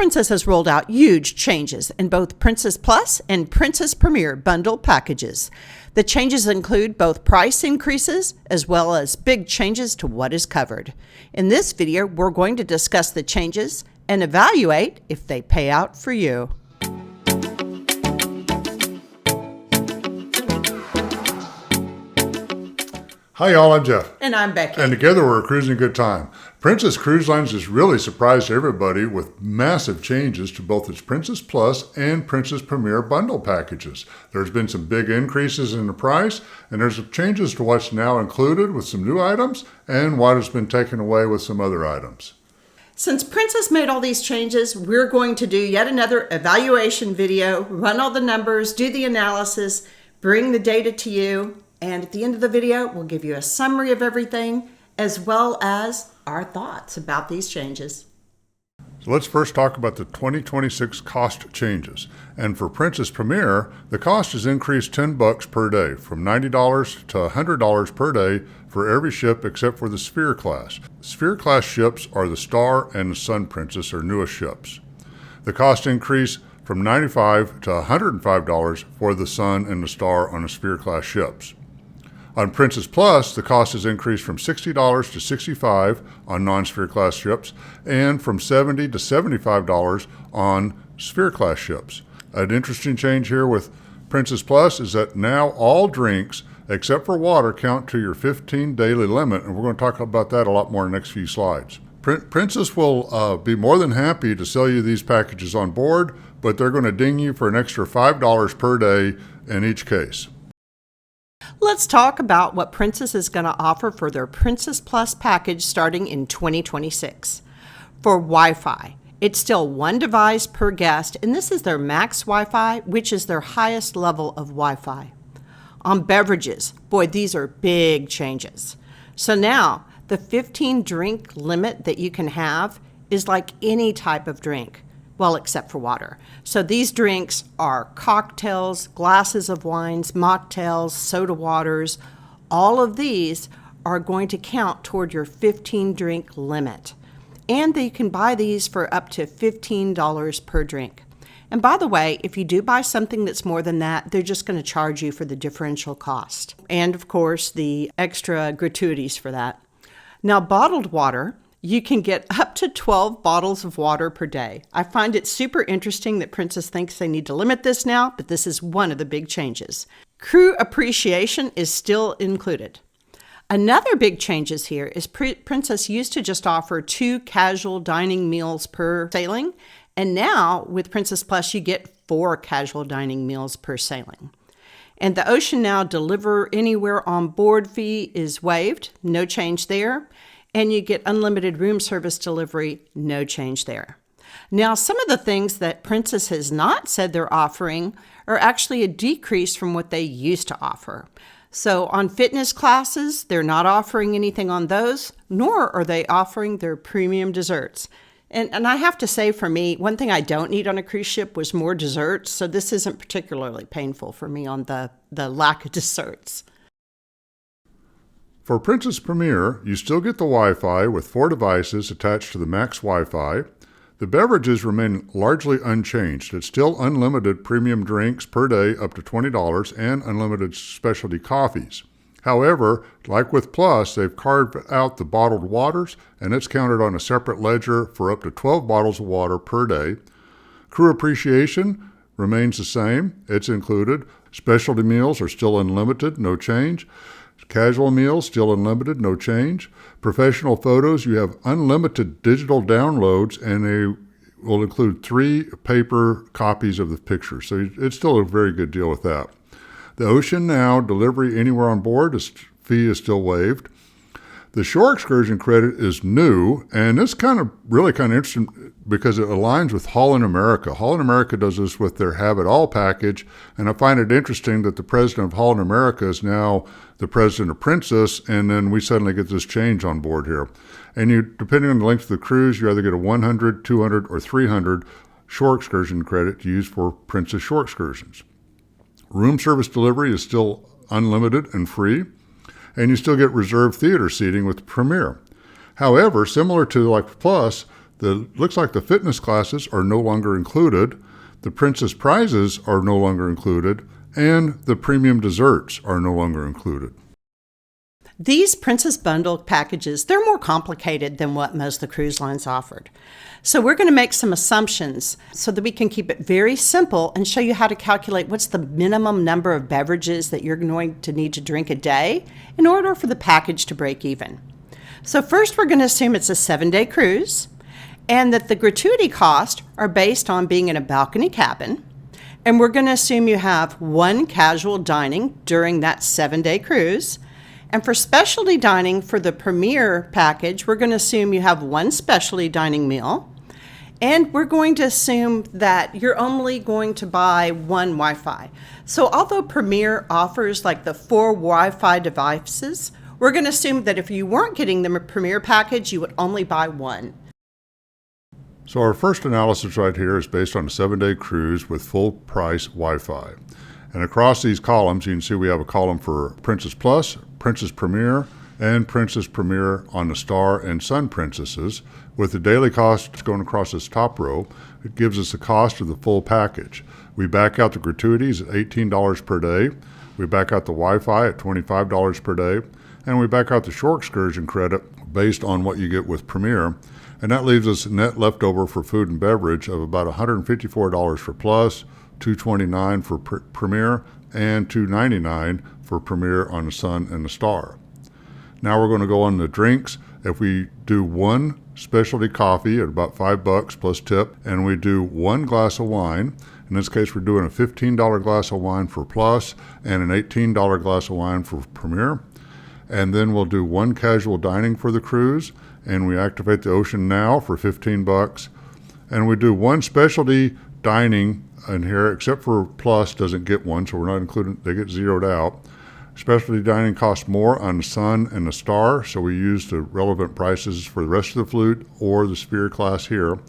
Princess has rolled out huge changes in both Princess Plus and Princess Premier bundle packages. The changes include both price increases as well as big changes to what is covered. In this video, we're going to discuss the changes and evaluate if they pay out for you. Hi y'all, I'm Jeff. And I'm Becky. And together we're cruising a good time. Princess Cruise Lines has really surprised everybody with massive changes to both its Princess Plus and Princess Premier bundle packages. There's been some big increases in the price, and there's changes to what's now included with some new items and what has been taken away with some other items. Since Princess made all these changes, we're going to do yet another evaluation video, run all the numbers, do the analysis, bring the data to you. And at the end of the video, we'll give you a summary of everything, as well as our thoughts about these changes. So let's first talk about the 2026 cost changes. And for Princess Premier, the cost has increased $10 per day, from $90 to $100 per day for every ship except for the Sphere class. Sphere class ships are the Star and the Sun Princess, or newest ships. The cost increase from $95 to $105 for the Sun and the Star on the Sphere class ships. On Princess Plus, the cost has increased from $60 to $65 on non-Sphere class ships and from $70 to $75 on Sphere class ships. An interesting change here with Princess Plus is that now all drinks except for water count to your 15 daily limit, and we're going to talk about that a lot more in the next few slides. Princess will be more than happy to sell you these packages on board, but they're going to ding you for an extra $5 per day in each case. Let's talk about what Princess is going to offer for their Princess Plus package starting in 2026. For Wi-Fi, it's still one device per guest, and this is their max Wi-Fi, which is their highest level of Wi-Fi. On beverages, boy, these are big changes. So now, the 15 drink limit that you can have is like any type of drink. Well, except for water. So these drinks are cocktails, glasses of wines, mocktails, soda waters. All of these are going to count toward your 15 drink limit. And you can buy these for up to $15 per drink. And by the way, if you do buy something that's more than that, they're just going to charge you for the differential cost. And of course, the extra gratuities for that. Now, bottled water, you can get up to 12 bottles of water per day. I find it super interesting that Princess thinks they need to limit this now, but this is one of the big changes. Crew appreciation is still included. Another big changes here is Princess used to just offer 2 casual dining meals per sailing, and now with Princess Plus, you get 4 casual dining meals per sailing. And the Ocean Now Deliver Anywhere on Board fee is waived, no change there. And you get unlimited room service delivery, no change there. Now, some of the things that Princess has not said they're offering are actually a decrease from what they used to offer. So on fitness classes, they're not offering anything on those, nor are they offering their premium desserts. And I have to say, for me, one thing I don't need on a cruise ship was more desserts, so this isn't particularly painful for me on the lack of desserts. For Princess Premier, you still get the Wi-Fi with 4 devices attached to the max Wi-Fi. The beverages remain largely unchanged. It's still unlimited premium drinks per day up to $20 and unlimited specialty coffees. However, like with Plus, they've carved out the bottled waters, and it's counted on a separate ledger for up to 12 bottles of water per day. Crew appreciation remains the same. It's included. Specialty meals are still unlimited, no change. Casual meals, still unlimited, no change. Professional photos, you have unlimited digital downloads, and they will include 3 paper copies of the picture. So it's still a very good deal with that. The Ocean Now Delivery Anywhere on Board fee is still waived. The shore excursion credit is new, and it's really kind of interesting because it aligns with Holland America. Holland America does this with their Have It All package, and I find it interesting that the president of Holland America is now the president of Princess, and then we suddenly get this change on board here. And you, depending on the length of the cruise, you either get a 100, 200, or 300 shore excursion credit to use for Princess shore excursions. Room service delivery is still unlimited and free, and you still get reserved theater seating with Premier. However, similar to like Plus, Looks like the fitness classes are no longer included, the Princess prizes are no longer included, and the premium desserts are no longer included. These Princess Bundle packages, they're more complicated than what most of the cruise lines offered. So we're going to make some assumptions so that we can keep it very simple and show you how to calculate what's the minimum number of beverages that you're going to need to drink a day in order for the package to break even. So first, we're going to assume it's a 7-day cruise and that the gratuity costs are based on being in a balcony cabin. And we're going to assume you have 1 casual dining during that 7-day cruise. And for specialty dining for the Premier package, we're going to assume you have 1 specialty dining meal. And we're going to assume that you're only going to buy 1 Wi-Fi. So although Premier offers like the 4 Wi-Fi devices, we're going to assume that if you weren't getting the Premier package, you would only buy 1. So our first analysis right here is based on a 7-day cruise with full price Wi-Fi. And across these columns, you can see we have a column for Princess Plus, Princess Premier, and Princess Premier on the Star and Sun Princesses. With the daily cost going across this top row, it gives us the cost of the full package. We back out the gratuities at $18 per day. We back out the Wi-Fi at $25 per day. And we back out the shore excursion credit based on what you get with Premier. And that leaves us a net leftover for food and beverage of about $154 for Plus, $229 for Premier, and $299 for Premier on the Sun and the Star. Now we're going to go on the drinks. If we do 1 specialty coffee at about $5 plus tip, and we do 1 glass of wine, in this case we're doing a $15 glass of wine for Plus and an $18 glass of wine for Premier. And then we'll do 1 casual dining for the cruise, and we activate the Ocean Now for $15. And we do 1 specialty dining in here, except for Plus doesn't get 1, so we're not including, they get zeroed out. Specialty dining costs more on the Sun and the Star, so we use the relevant prices for the rest of the fleet or the Sphere class here.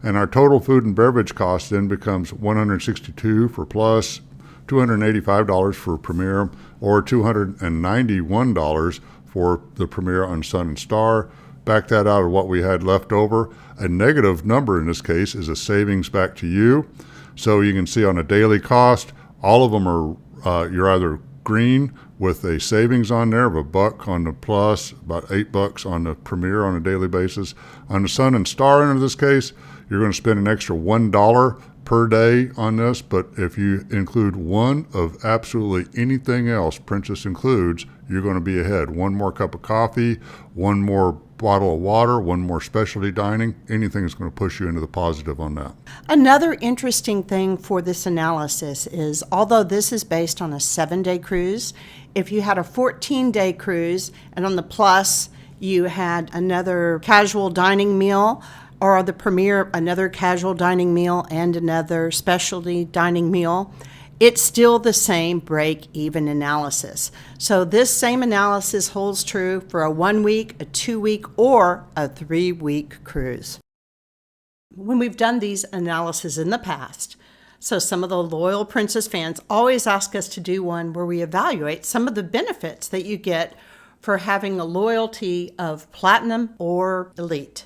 And our total food and beverage cost then becomes $162 for Plus, $285 for Premier, or $291 for the Premier on Sun and Star. Back that out of what we had left over. A negative number in this case is a savings back to you. So you can see on a daily cost, all of them are, you're either green with a savings on there of $1 on the Plus, about $8 on the Premier on a daily basis. On the Sun and Star in this case, you're going to spend an extra $1 per day on this, but if you include 1 of absolutely anything else Princess includes, you're going to be ahead. 1 more cup of coffee, 1 more bottle of water, 1 more specialty dining, anything is going to push you into the positive on that. Another interesting thing for this analysis is, although this is based on a 7-day cruise, if you had a 14-day cruise and on the Plus you had another casual dining meal, or the Premier another casual dining meal and another specialty dining meal, it's still the same break-even analysis. So this same analysis holds true for a 1-week, a 2-week, or a 3-week cruise. When we've done these analyses in the past, so some of the loyal Princess fans always ask us to do one where we evaluate some of the benefits that you get for having a loyalty of Platinum or Elite.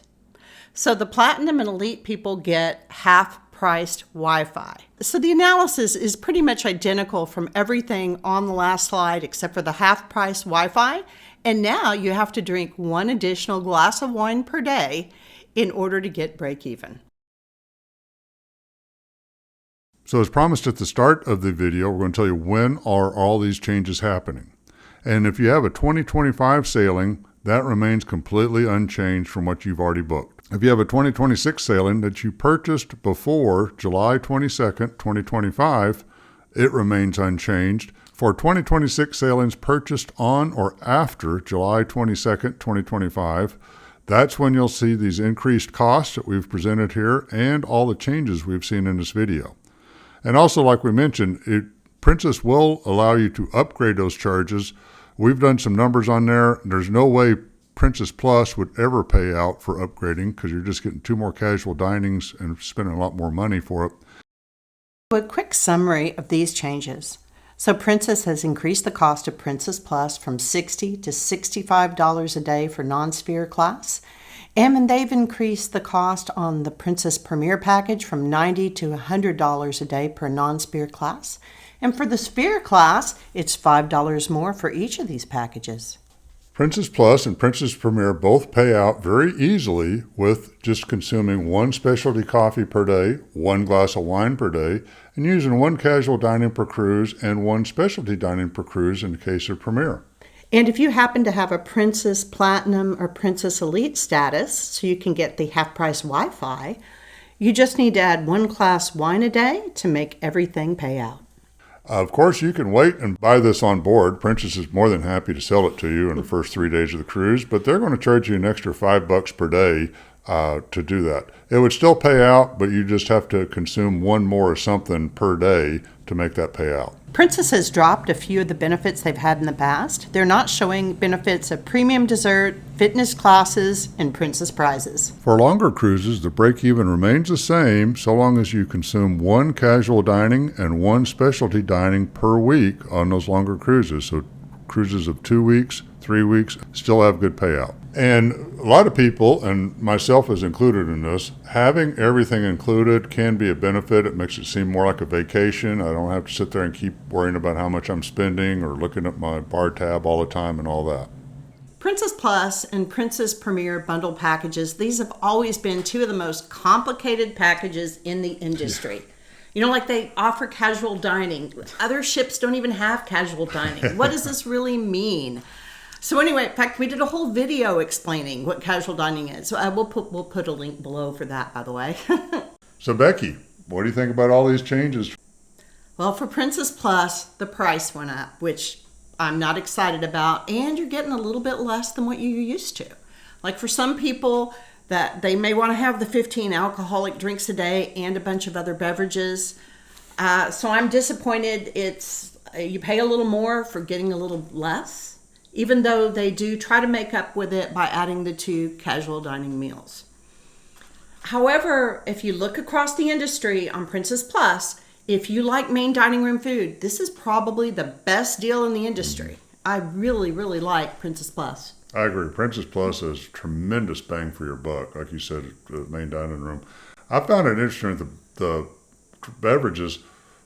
So the Platinum and Elite people get half-priced Wi-Fi. So the analysis is pretty much identical from everything on the last slide except for the half-price Wi-Fi. And now you have to drink 1 additional glass of wine per day in order to get break even. So as promised at the start of the video, we're going to tell you when are all these changes happening. And if you have a 2025 sailing, that remains completely unchanged from what you've already booked. If you have a 2026 sailing that you purchased before July 22nd, 2025, it remains unchanged. For 2026 sailings purchased on or after July 22nd, 2025, that's when you'll see these increased costs that we've presented here and all the changes we've seen in this video. And also, like we mentioned, Princess will allow you to upgrade those charges. We've done some numbers on there. There's no way Princess Plus would ever pay out for upgrading because you're just getting 2 more casual dinings and spending a lot more money for it. A quick summary of these changes. So Princess has increased the cost of Princess Plus from $60 to $65 a day for non-Sphere class, And they've increased the cost on the Princess Premier package from $90 to $100 a day per non-Sphere class. And for the Sphere class, it's $5 more for each of these packages. Princess Plus and Princess Premier both pay out very easily with just consuming one specialty coffee per day, one glass of wine per day, and using one casual dining per cruise and one specialty dining per cruise in the case of Premier. And if you happen to have a Princess Platinum or Princess Elite status, so you can get the half-price Wi-Fi, you just need to add one glass wine a day to make everything pay out. Of course, you can wait and buy this on board. Princess is more than happy to sell it to you in the first 3 days of the cruise, but they're going to charge you an extra $5 per day to do that. It would still pay out, but you just have to consume one more of something per day to make that pay out. Princess has dropped a few of the benefits they've had in the past. They're not showing benefits of premium dessert, fitness classes, and Princess prizes. For longer cruises, the break-even remains the same so long as you consume one casual dining and one specialty dining per week on those longer cruises. So cruises of 2 weeks, 3 weeks, still have good payout. And a lot of people, and myself is included in this, having everything included can be a benefit. It makes it seem more like a vacation. I don't have to sit there and keep worrying about how much I'm spending or looking at my bar tab all the time and all that. Princess Plus and Princess Premier bundle packages, these have always been two of the most complicated packages in the industry. You know, like they offer casual dining. Other ships don't even have casual dining. What does this really mean? So anyway, in fact, we did a whole video explaining what casual dining is. So we'll put a link below for that, by the way. So Becky, what do you think about all these changes? Well, for Princess Plus, the price went up, which I'm not excited about, and you're getting a little bit less than what you used to. Like for some people, that they may want to have the 15 alcoholic drinks a day and a bunch of other beverages. So I'm disappointed. You pay a little more for getting a little less, even though they do try to make up with it by adding the 2 casual dining meals. However, if you look across the industry on Princess Plus, if you like main dining room food, this is probably the best deal in the industry. I really, really like Princess Plus. I agree. Princess Plus has tremendous bang for your buck, like you said, the main dining room. I found it interesting the beverages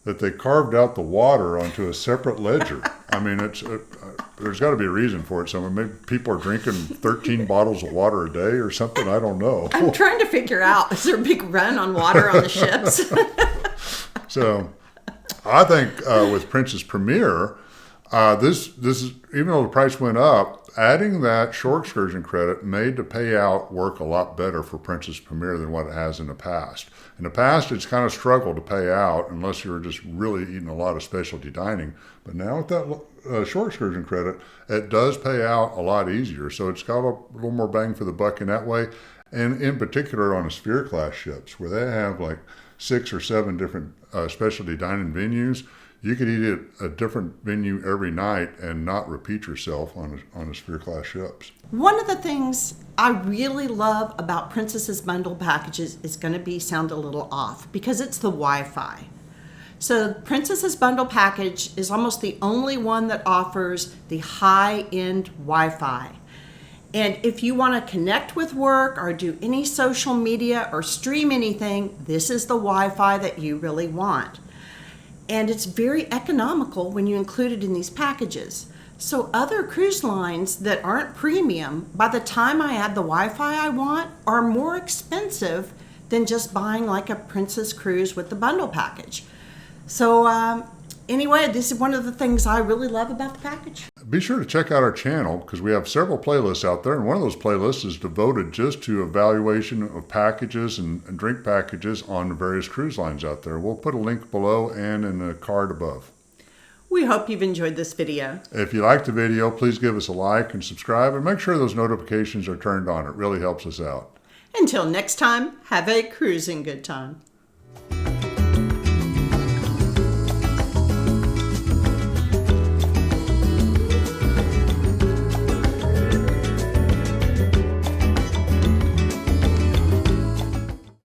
that they carved out the water onto a separate ledger. I mean, there's got to be a reason for it somewhere. Maybe people are drinking 13 bottles of water a day or something. I don't know. I'm trying to figure out, is there a big run on water on the ships? So I think with Princess Premier, this is, even though the price went up, adding that shore excursion credit made the payout work a lot better for Princess Premier than what it has in the past. In the past, it's kind of struggled to pay out unless you were just really eating a lot of specialty dining. But now with that shore excursion credit, it does pay out a lot easier. So it's got a little more bang for the buck in that way. And in particular on the Sphere class ships, where they have like 6 or 7 different specialty dining venues, you could eat at a different venue every night and not repeat yourself on a Sphere class ships. One of the things I really love about Princess's bundle packages is going to sound a little off because it's the Wi-Fi. So Princess's bundle package is almost the only one that offers the high-end Wi-Fi. And if you want to connect with work or do any social media or stream anything, this is the Wi-Fi that you really want. And it's very economical when you include it in these packages. So other cruise lines that aren't premium, by the time I add the Wi-Fi I want, are more expensive than just buying like a Princess cruise with the bundle package. So anyway, this is one of the things I really love about the package. Be sure to check out our channel because we have several playlists out there, and one of those playlists is devoted just to evaluation of packages and drink packages on the various cruise lines out there. We'll put a link below and in the card above. We hope you've enjoyed this video. If you liked the video, please give us a like and subscribe, and make sure those notifications are turned on. It really helps us out. Until next time, have a cruising good time.